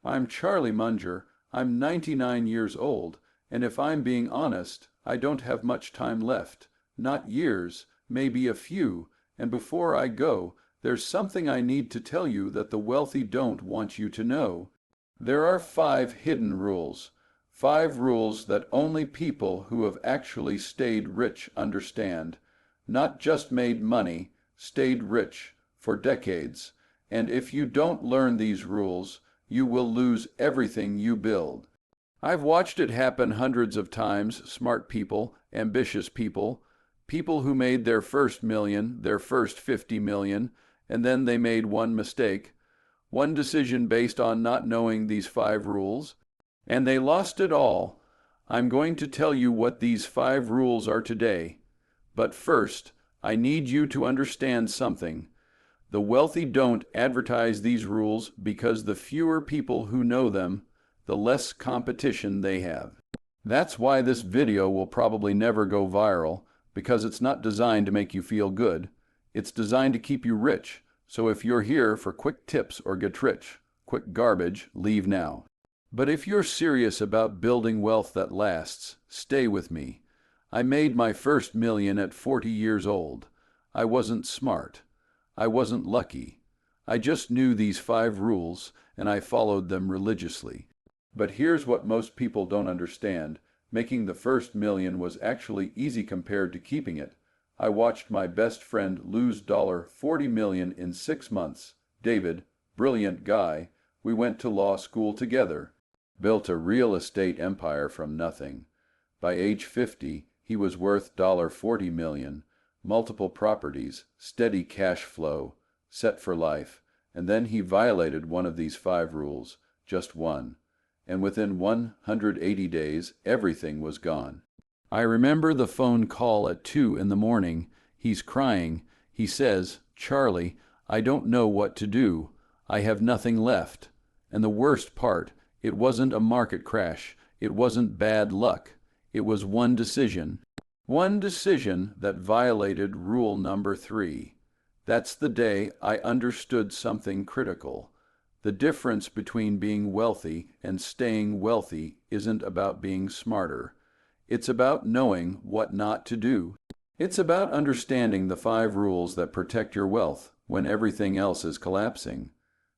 I'm Charlie Munger. I'm 99 years old, and if I'm being honest, I don't have much time left. Not years, maybe a few, and before I go, there's something I need to tell you that the wealthy don't want you to know. There are 5 hidden rules. 5 rules that only people who have actually stayed rich understand. Not just made money, stayed rich for decades. And if you don't learn these rules, you will lose everything you build. I've watched it happen hundreds of times. Smart people, ambitious people, people who made their first million, their first 50 million, and then they made one mistake, one decision based on not knowing these 5 rules, and they lost it all. I'm going to tell you what these 5 rules are today. But first, I need you to understand something. The wealthy don't advertise these rules because the fewer people who know them, the less competition they have. That's why this video will probably never go viral, because it's not designed to make you feel good. It's designed to keep you rich. So if you're here for quick tips or get rich, quick garbage, leave now. But if you're serious about building wealth that lasts, stay with me. I made my first million at 40 years old. I wasn't smart. I wasn't lucky. I just knew these 5 rules, and I followed them religiously. But here's what most people don't understand. Making the first million was actually easy compared to keeping it. I watched my best friend lose $40 million in 6 months. David, brilliant guy, we went to law school together. Built a real estate empire from nothing. By age 50, he was worth $40 million. Multiple properties, steady cash flow, set for life, and then he violated one of these 5 rules, just one, and within 180 days everything was gone. I remember the phone call at 2 in the morning. He's crying. He says, "Charlie, I don't know what to do. I have nothing left." And the worst part, it wasn't a market crash. It wasn't bad luck. It was one decision. One decision that violated rule number 3. That's the day I understood something critical. The difference between being wealthy and staying wealthy isn't about being smarter. It's about knowing what not to do. It's about understanding the 5 rules that protect your wealth when everything else is collapsing.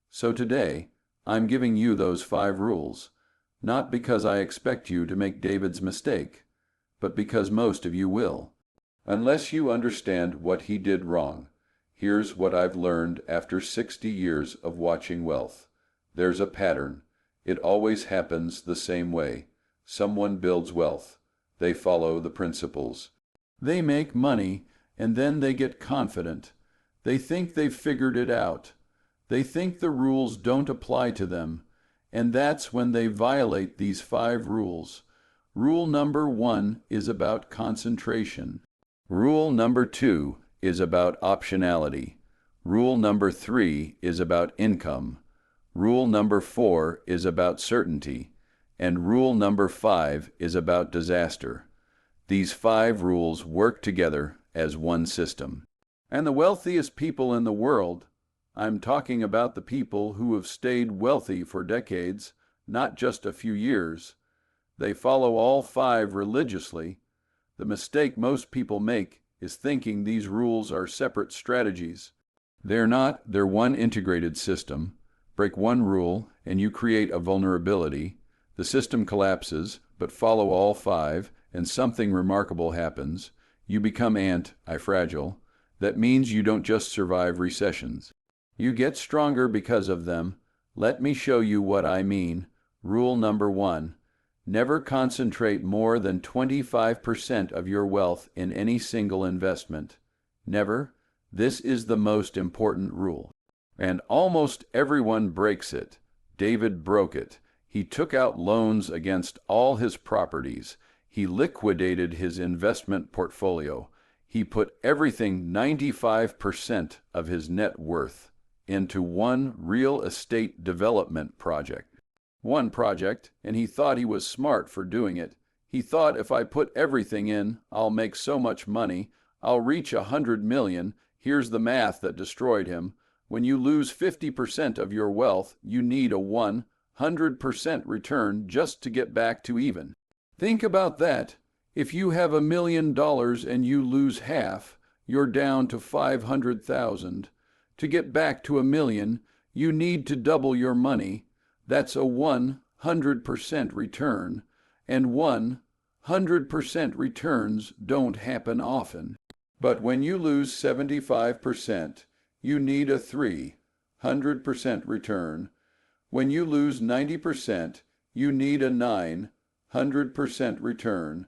So today, I'm giving you those 5 rules, not because I expect you to make David's mistake, but because most of you will. Unless you understand what he did wrong, here's what I've learned after 60 years of watching wealth. There's a pattern. It always happens the same way. Someone builds wealth. They follow the principles. They make money, and then they get confident. They think they've figured it out. They think the rules don't apply to them, and that's when they violate these 5 rules. Rule number 1 is about concentration. Rule number 2 is about optionality. Rule number 3 is about income. Rule number 4 is about certainty. And rule number 5 is about disaster. These 5 rules work together as one system. And the wealthiest people in the world, I'm talking about the people who have stayed wealthy for decades, not just a few years. They follow all 5 religiously. The mistake most people make is thinking these rules are separate strategies. They're not. They're one integrated system. Break one rule, and you create a vulnerability. The system collapses, but follow all 5, and something remarkable happens. You become anti-fragile. That means you don't just survive recessions. You get stronger because of them. Let me show you what I mean. Rule number 1. Never concentrate more than 25% of your wealth in any single investment. Never. This is the most important rule. And almost everyone breaks it. David broke it. He took out loans against all his properties. He liquidated his investment portfolio. He put everything, 95% of his net worth, into one real estate development project. One project, and he thought he was smart for doing it. He thought, if I put everything in, I'll make so much money. I'll reach 100 million. Here's the math that destroyed him. When you lose 50% of your wealth, you need a 1 100% return just to get back to even. Think about that. If you have $1 million and you lose half, you're down to 500,000. To get back to $1 million, you need to double your money. That's a 100% return, and 100% returns don't happen often. But when you lose 75%, you need a 300% return. When you lose 90%, you need a 900% return.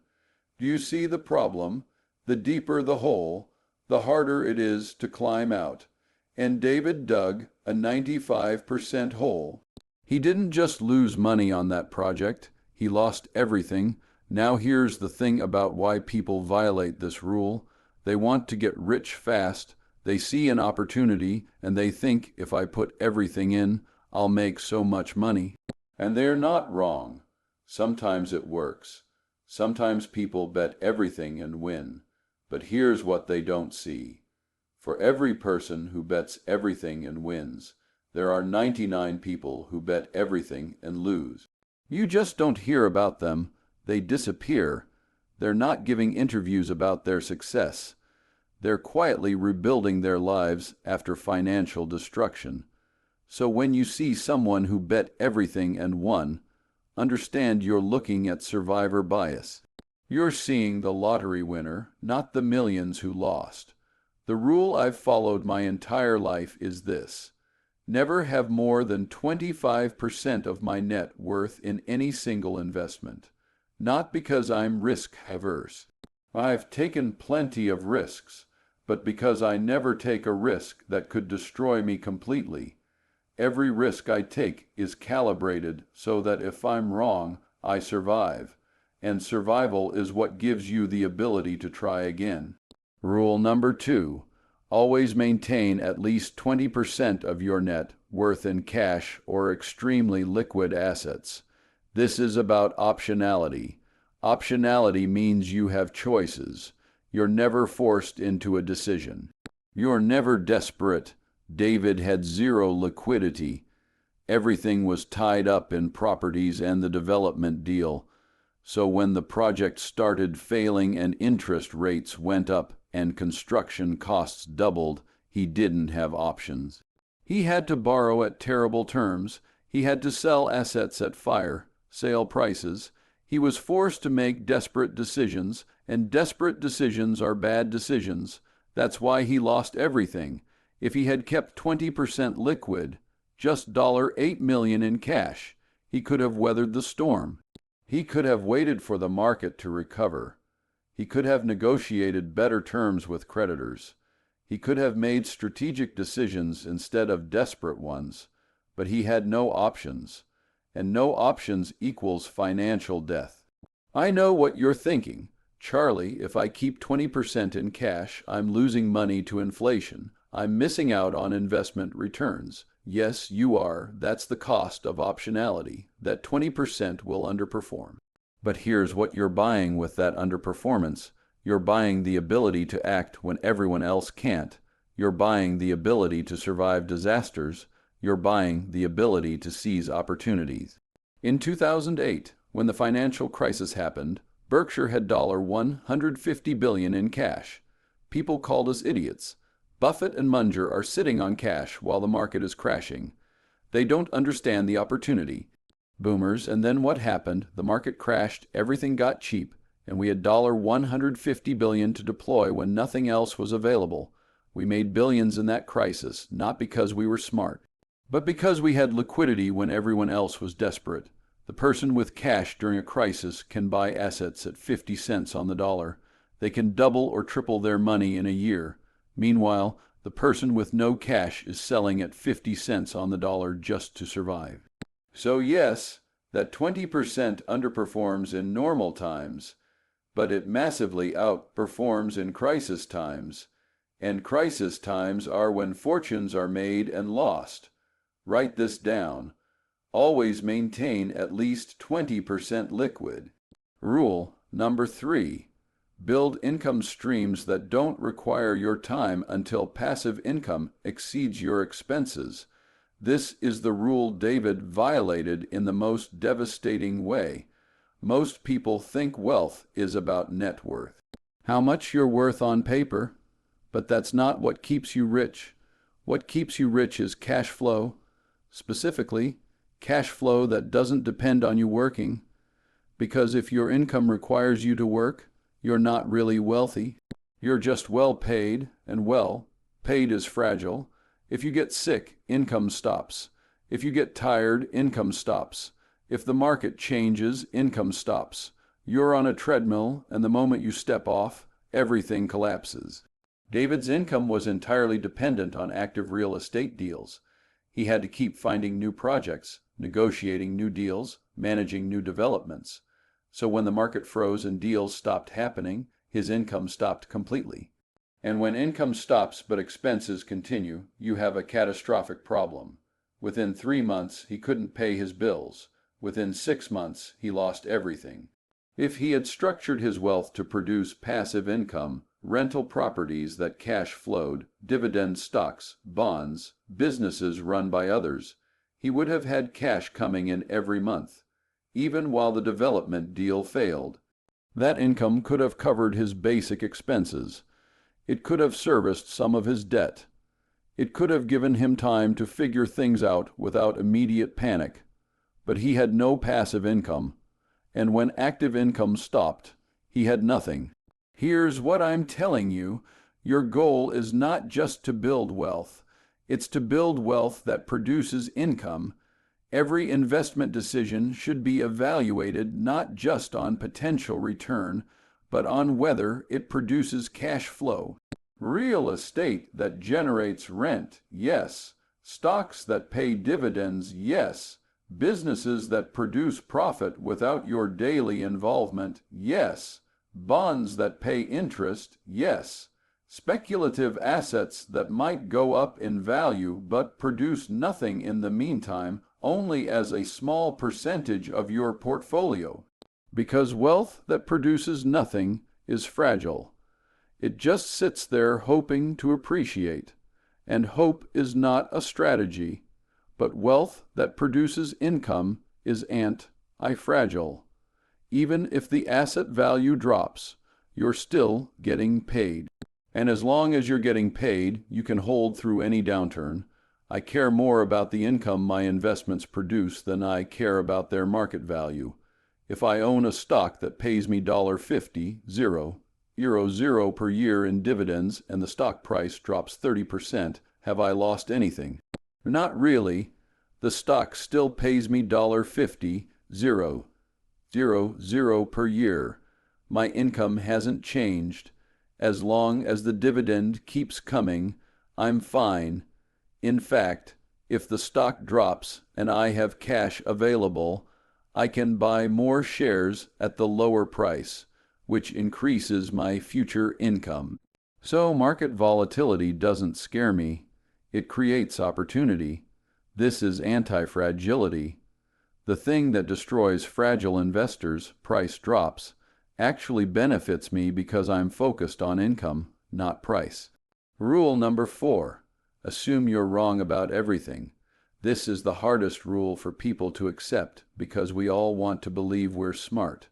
Do you see the problem? The deeper the hole, the harder it is to climb out. And David dug a 95% hole. He didn't just lose money on that project, he lost everything. Now here's the thing about why people violate this rule. They want to get rich fast. They see an opportunity and they think, if I put everything in, I'll make so much money. And they're not wrong. Sometimes it works. Sometimes people bet everything and win. But here's what they don't see. For every person who bets everything and wins, there are 99 people who bet everything and lose. You just don't hear about them. They disappear. They're not giving interviews about their success. They're quietly rebuilding their lives after financial destruction. So when you see someone who bet everything and won, understand you're looking at survivor bias. You're seeing the lottery winner, not the millions who lost. The rule I've followed my entire life is this: never have more than 25% of my net worth in any single investment. Not because I'm risk-averse. I've taken plenty of risks, but because I never take a risk that could destroy me completely. Every risk I take is calibrated so that if I'm wrong, I survive. And survival is what gives you the ability to try again. Rule number 2. Always maintain at least 20% of your net worth in cash or extremely liquid assets. This is about optionality. Optionality means you have choices. You're never forced into a decision. You're never desperate. David had zero liquidity. Everything was tied up in properties and the development deal. So when the project started failing and interest rates went up and construction costs doubled, he didn't have options. He had to borrow at terrible terms. He had to sell assets at fire sale prices. He was forced to make desperate decisions, and desperate decisions are bad decisions. That's why he lost everything. If he had kept 20% liquid, just $8 million in cash, he could have weathered the storm. He could have waited for the market to recover. He could have negotiated better terms with creditors. He could have made strategic decisions instead of desperate ones, but he had no options, and no options equals financial death. I know what you're thinking. Charlie, if I keep 20% in cash, I'm losing money to inflation. I'm missing out on investment returns. Yes, you are. That's the cost of optionality. That 20% will underperform. But here's what you're buying with that underperformance. You're buying the ability to act when everyone else can't. You're buying the ability to survive disasters. You're buying the ability to seize opportunities. In 2008, when the financial crisis happened, Berkshire had $150 billion in cash. People called us idiots. Buffett and Munger are sitting on cash while the market is crashing. They don't understand the opportunity. Boomers, and then what happened? The market crashed, everything got cheap, and we had $150 billion to deploy when nothing else was available. We made billions in that crisis, not because we were smart, but because we had liquidity when everyone else was desperate. The person with cash during a crisis can buy assets at 50 cents on the dollar. They can double or triple their money in a year. Meanwhile, the person with no cash is selling at 50 cents on the dollar just to survive. So yes, that 20% underperforms in normal times, but it massively outperforms in crisis times. And crisis times are when fortunes are made and lost. Write this down. Always maintain at least 20% liquid. Rule number 3. Build income streams that don't require your time until passive income exceeds your expenses. This is the rule David violated in the most devastating way. Most people think wealth is about net worth. How much you're worth on paper, but that's not what keeps you rich. What keeps you rich is cash flow, specifically, cash flow that doesn't depend on you working. Because if your income requires you to work, you're not really wealthy. You're just well paid, and well, paid is fragile. If you get sick, income stops. If you get tired, income stops. If the market changes, income stops. You're on a treadmill, and the moment you step off, everything collapses. David's income was entirely dependent on active real estate deals. He had to keep finding new projects, negotiating new deals, managing new developments. So when the market froze and deals stopped happening, his income stopped completely. And when income stops but expenses continue, you have a catastrophic problem. Within 3 months, he couldn't pay his bills. Within 6 months, he lost everything. If he had structured his wealth to produce passive income, rental properties that cash flowed, dividend stocks, bonds, businesses run by others, he would have had cash coming in every month, even while the development deal failed. That income could have covered his basic expenses. It could have serviced some of his debt. It could have given him time to figure things out without immediate panic. But he had no passive income, and when active income stopped, he had nothing. Here's what I'm telling you. Your goal is not just to build wealth. It's to build wealth that produces income. Every investment decision should be evaluated not just on potential return, but on whether it produces cash flow. Real estate that generates rent, yes. Stocks that pay dividends, yes. Businesses that produce profit without your daily involvement, yes. Bonds that pay interest, yes. Speculative assets that might go up in value but produce nothing in the meantime, only as a small percentage of your portfolio. Because wealth that produces nothing is fragile. It just sits there hoping to appreciate. And hope is not a strategy. But wealth that produces income is anti-fragile. Even if the asset value drops, you're still getting paid. And as long as you're getting paid, you can hold through any downturn. I care more about the income my investments produce than I care about their market value. If I own a stock that pays me $50 per year in dividends and the stock price drops 30%, have I lost anything? Not really. The stock still pays me $50 per year. My income hasn't changed. As long as the dividend keeps coming, I'm fine. In fact, if the stock drops and I have cash available, I can buy more shares at the lower price, which increases my future income. So market volatility doesn't scare me. It creates opportunity. This is anti-fragility. The thing that destroys fragile investors, price drops, actually benefits me because I'm focused on income, not price. Rule number 4. Assume you're wrong about everything. This is the hardest rule for people to accept because we all want to believe we're smart.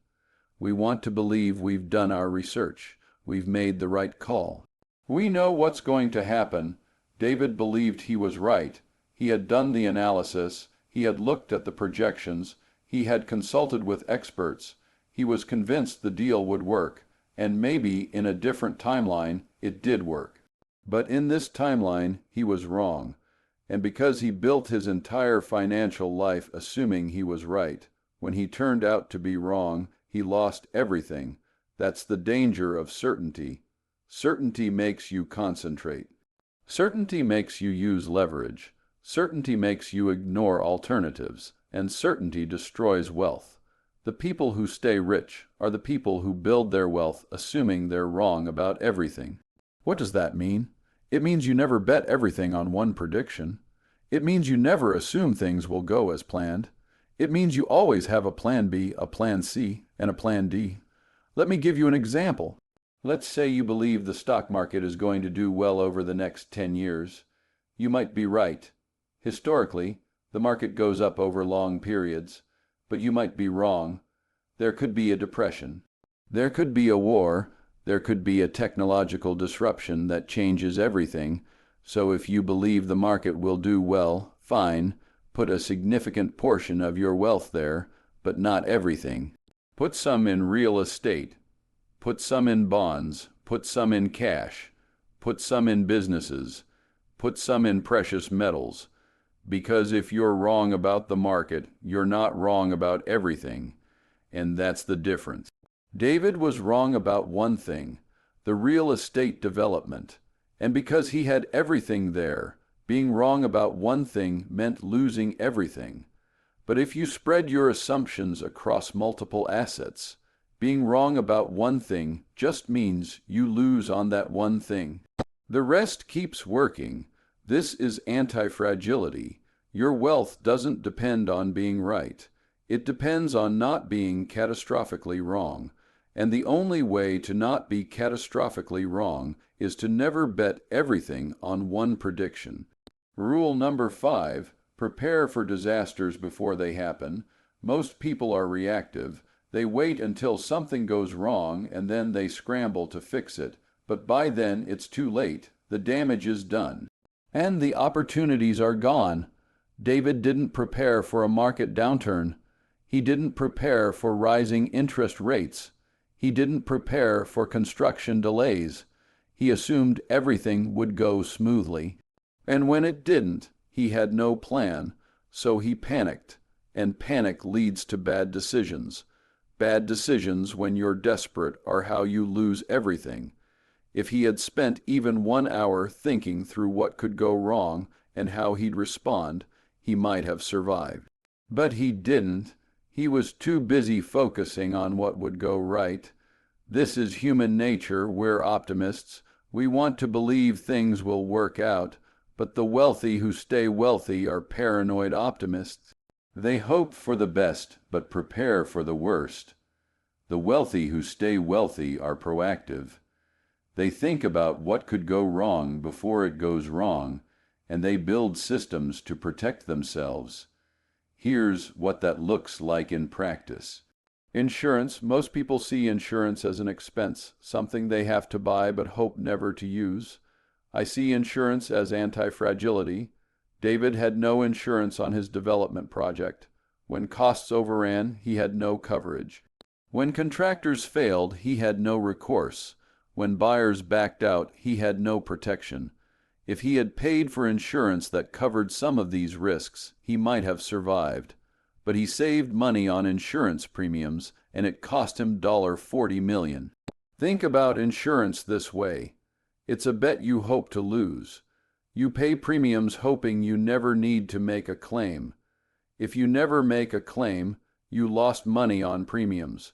We want to believe we've done our research. We've made the right call. We know what's going to happen. David believed he was right. He had done the analysis. He had looked at the projections. He had consulted with experts. He was convinced the deal would work, and maybe in a different timeline it did work. But in this timeline he was wrong. And because he built his entire financial life assuming he was right, when he turned out to be wrong, he lost everything. That's the danger of certainty. Certainty makes you concentrate. Certainty makes you use leverage. Certainty makes you ignore alternatives. And certainty destroys wealth. The people who stay rich are the people who build their wealth assuming they're wrong about everything. What does that mean? It means you never bet everything on one prediction. It means you never assume things will go as planned. It means you always have a plan B, a plan C, and a plan D. Let me give you an example. Let's say you believe the stock market is going to do well over the next 10 years. You might be right. Historically, the market goes up over long periods, but you might be wrong. There could be a depression. There could be a war. There could be a technological disruption that changes everything. So if you believe the market will do well, fine, put a significant portion of your wealth there, but not everything. Put some in real estate. Put some in bonds. Put some in cash. Put some in businesses. Put some in precious metals. Because if you're wrong about the market, you're not wrong about everything. And that's the difference. David was wrong about one thing, the real estate development. And because he had everything there, being wrong about one thing meant losing everything. But if you spread your assumptions across multiple assets, being wrong about one thing just means you lose on that one thing. The rest keeps working. This is anti-fragility. Your wealth doesn't depend on being right. It depends on not being catastrophically wrong. And the only way to not be catastrophically wrong is to never bet everything on one prediction. Rule number 5, prepare for disasters before they happen. Most people are reactive. They wait until something goes wrong and then they scramble to fix it. But by then it's too late. The damage is done. And the opportunities are gone. David didn't prepare for a market downturn. He didn't prepare for rising interest rates. He didn't prepare for construction delays. He assumed everything would go smoothly. And when it didn't, he had no plan, so he panicked. And panic leads to bad decisions. Bad decisions when you're desperate are how you lose everything. If he had spent even 1 hour thinking through what could go wrong and how he'd respond, he might have survived. But he didn't. He was too busy focusing on what would go right. This is human nature. We're optimists. We want to believe things will work out, but the wealthy who stay wealthy are paranoid optimists. They hope for the best, but prepare for the worst. The wealthy who stay wealthy are proactive. They think about what could go wrong before it goes wrong, and they build systems to protect themselves. Here's what that looks like in practice. Insurance. Most people see insurance as an expense, something they have to buy but hope never to use. I see insurance as anti-fragility. David had no insurance on his development project. When costs overran, he had no coverage. When contractors failed, he had no recourse. When buyers backed out, he had no protection. If he had paid for insurance that covered some of these risks, he might have survived. But he saved money on insurance premiums, and it cost him $40 million. Think about insurance this way. It's a bet you hope to lose. You pay premiums hoping you never need to make a claim. If you never make a claim, you lost money on premiums.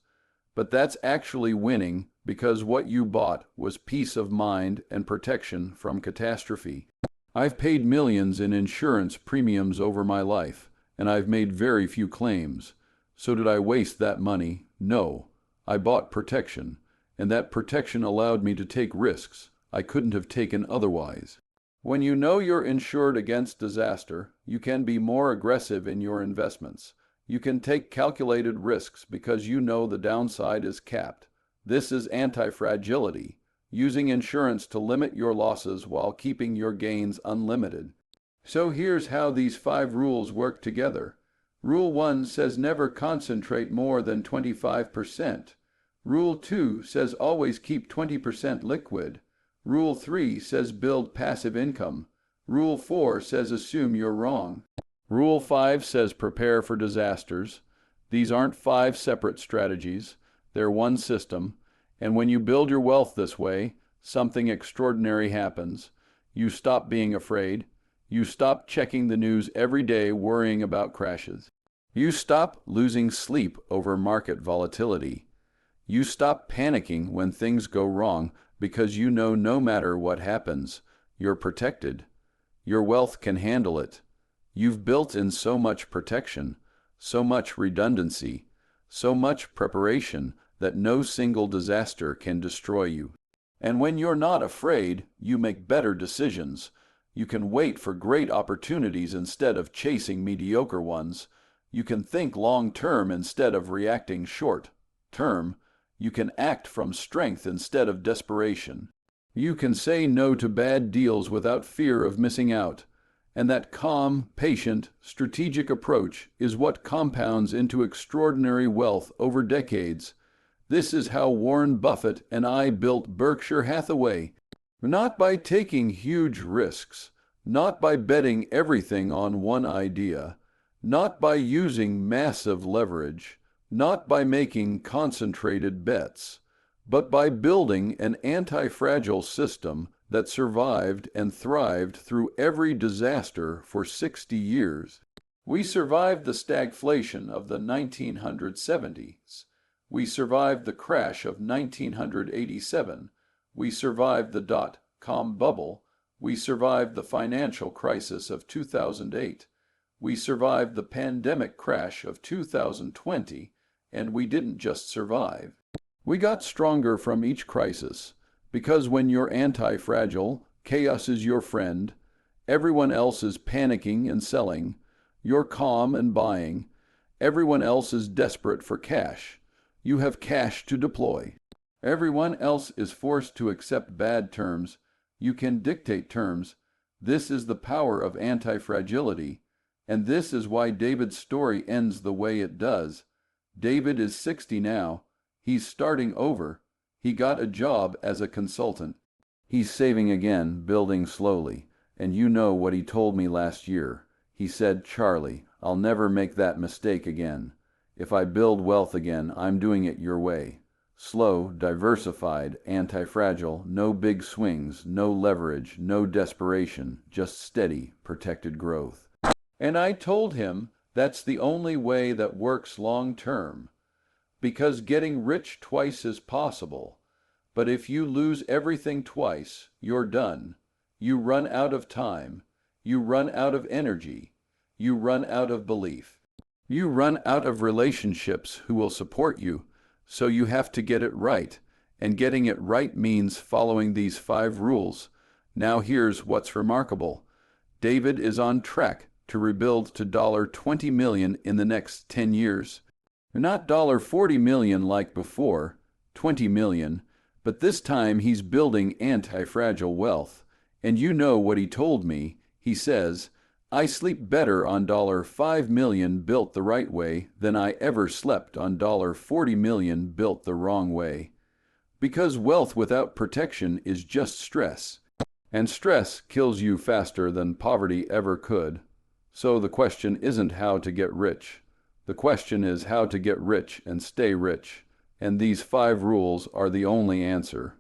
But that's actually winning, because what you bought was peace of mind and protection from catastrophe. I've paid millions in insurance premiums over my life, and I've made very few claims. So did I waste that money? No. I bought protection, and that protection allowed me to take risks I couldn't have taken otherwise. When you know you're insured against disaster, you can be more aggressive in your investments. You can take calculated risks because you know the downside is capped. This is anti-fragility, using insurance to limit your losses while keeping your gains unlimited. So here's how these 5 rules work together. Rule 1 says never concentrate more than 25%. Rule 2 says always keep 20% liquid. Rule 3 says build passive income. Rule 4 says assume you're wrong. Rule 5 says prepare for disasters. These aren't 5 separate strategies. They're one system, and when you build your wealth this way, something extraordinary happens. You stop being afraid. You stop checking the news every day worrying about crashes. You stop losing sleep over market volatility. You stop panicking when things go wrong because you know no matter what happens, you're protected. Your wealth can handle it. You've built in so much protection, so much redundancy, so much preparation that no single disaster can destroy you. And when you're not afraid, you make better decisions. You can wait for great opportunities instead of chasing mediocre ones. You can think long-term instead of reacting short-term. You can act from strength instead of desperation. You can say no to bad deals without fear of missing out. And that calm, patient, strategic approach is what compounds into extraordinary wealth over decades. This is how Warren Buffett and I built Berkshire Hathaway. Not by taking huge risks, not by betting everything on one idea, not by using massive leverage, not by making concentrated bets, but by building an anti-fragile system that survived and thrived through every disaster for 60 years. We survived the stagflation of the 1970s. We survived the crash of 1987. We survived the dot-com bubble. We survived the financial crisis of 2008. We survived the pandemic crash of 2020, and we didn't just survive. We got stronger from each crisis, because when you're anti-fragile, chaos is your friend, everyone else is panicking and selling, you're calm and buying, everyone else is desperate for cash. You have cash to deploy. Everyone else is forced to accept bad terms. You can dictate terms. This is the power of anti-fragility, and this is why David's story ends the way it does. David is 60 now. He's starting over. He got a job as a consultant. He's saving again, building slowly. And you know what he told me last year. He said, "Charlie, I'll never make that mistake again. If I build wealth again, I'm doing it your way. Slow, diversified, anti-fragile, no big swings, no leverage, no desperation, just steady, protected growth." And I told him that's the only way that works long-term. Because getting rich twice is possible. But if you lose everything twice, you're done. You run out of time. You run out of energy. You run out of belief. You run out of relationships who will support you. So you have to get it right. And getting it right means following these 5 rules. Now here's what's remarkable. David is on track to rebuild to $20 million in the next 10 years. Not $40 million like before, 20 million, but this time he's building anti-fragile wealth. And you know what he told me. He says, "I sleep better on $5 million built the right way than I ever slept on $40 million built the wrong way." Because wealth without protection is just stress. And stress kills you faster than poverty ever could. So the question isn't how to get rich. The question is how to get rich and stay rich, and these 5 rules are the only answer.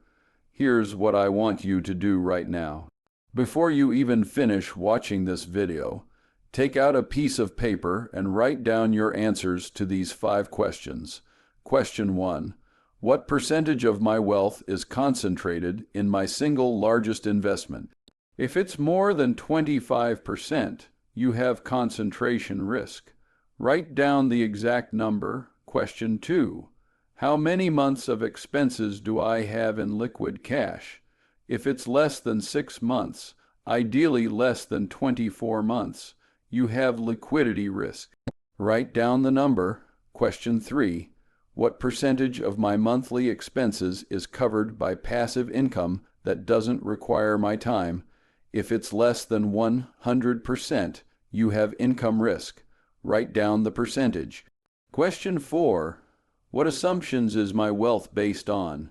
Here's what I want you to do right now. Before you even finish watching this video, take out a piece of paper and write down your answers to these 5 questions. Question 1. What percentage of my wealth is concentrated in my single largest investment? If it's more than 25%, you have concentration risk. Write down the exact number. Question 2. How many months of expenses do I have in liquid cash? If it's less than 6 months, ideally less than 24 months, you have liquidity risk. Write down the number. Question 3. What percentage of my monthly expenses is covered by passive income that doesn't require my time? If it's less than 100%, you have income risk. Write down the percentage. Question 4. What assumptions is my wealth based on?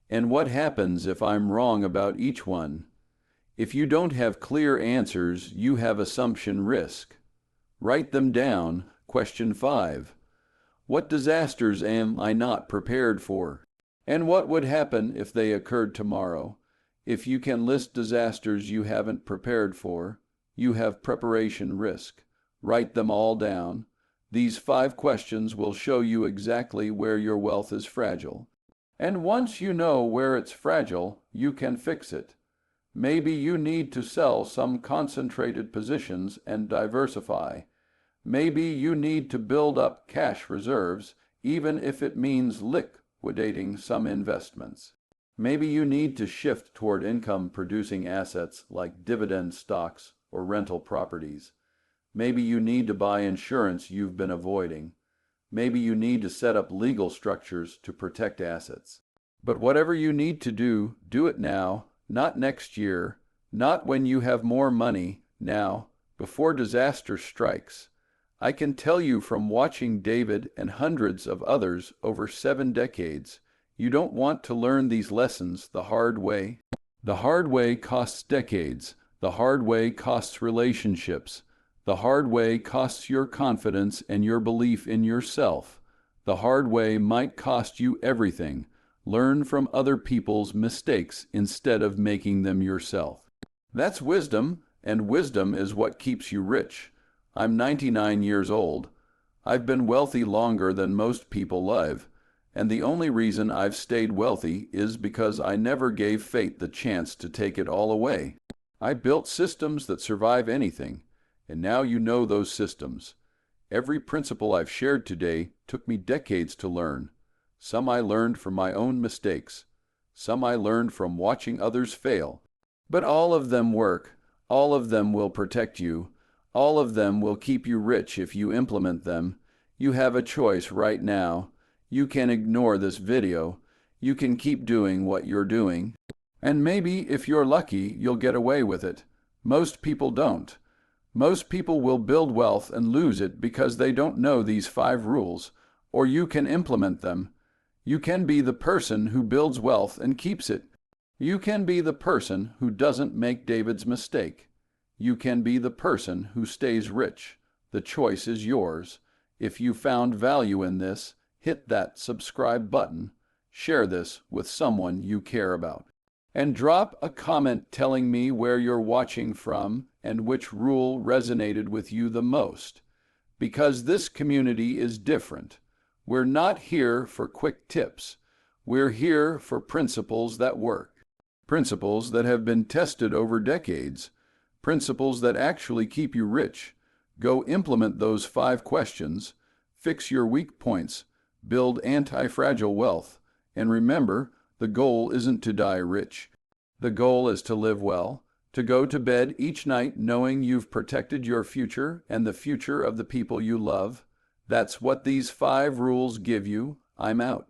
And what happens if I'm wrong about each one? If you don't have clear answers, you have assumption risk. Write them down. Question 5. What disasters am I not prepared for? And what would happen if they occurred tomorrow? If you can list disasters you haven't prepared for, you have preparation risk. Write them all down. These 5 questions will show you exactly where your wealth is fragile. And once you know where it's fragile, you can fix it. Maybe you need to sell some concentrated positions and diversify. Maybe you need to build up cash reserves, even if it means liquidating some investments. Maybe you need to shift toward income-producing assets like dividend stocks or rental properties. Maybe you need to buy insurance you've been avoiding. Maybe you need to set up legal structures to protect assets. But whatever you need to do, do it now, not next year, not when you have more money, now, before disaster strikes. I can tell you from watching David and hundreds of others over 7 decades, you don't want to learn these lessons the hard way. The hard way costs decades. The hard way costs relationships. The hard way costs your confidence and your belief in yourself. The hard way might cost you everything. Learn from other people's mistakes instead of making them yourself. That's wisdom, and wisdom is what keeps you rich. I'm 99 years old. I've been wealthy longer than most people live, and the only reason I've stayed wealthy is because I never gave fate the chance to take it all away. I built systems that survive anything, and now you know those systems. Every principle I've shared today took me decades to learn. Some I learned from my own mistakes. Some I learned from watching others fail. But all of them work. All of them will protect you. All of them will keep you rich if you implement them. You have a choice right now. You can ignore this video. You can keep doing what you're doing. And maybe, if you're lucky, you'll get away with it. Most people don't. Most people will build wealth and lose it because they don't know these 5 rules, or you can implement them. You can be the person who builds wealth and keeps it. You can be the person who doesn't make David's mistake. You can be the person who stays rich. The choice is yours. If you found value in this, hit that subscribe button. Share this with someone you care about. And drop a comment telling me where you're watching from and which rule resonated with you the most. Because this community is different. We're not here for quick tips. We're here for principles that work. Principles that have been tested over decades. Principles that actually keep you rich. Go implement those 5 questions. Fix your weak points. Build anti-fragile wealth. And remember, the goal isn't to die rich. The goal is to live well, to go to bed each night knowing you've protected your future and the future of the people you love. That's what these 5 rules give you. I'm out.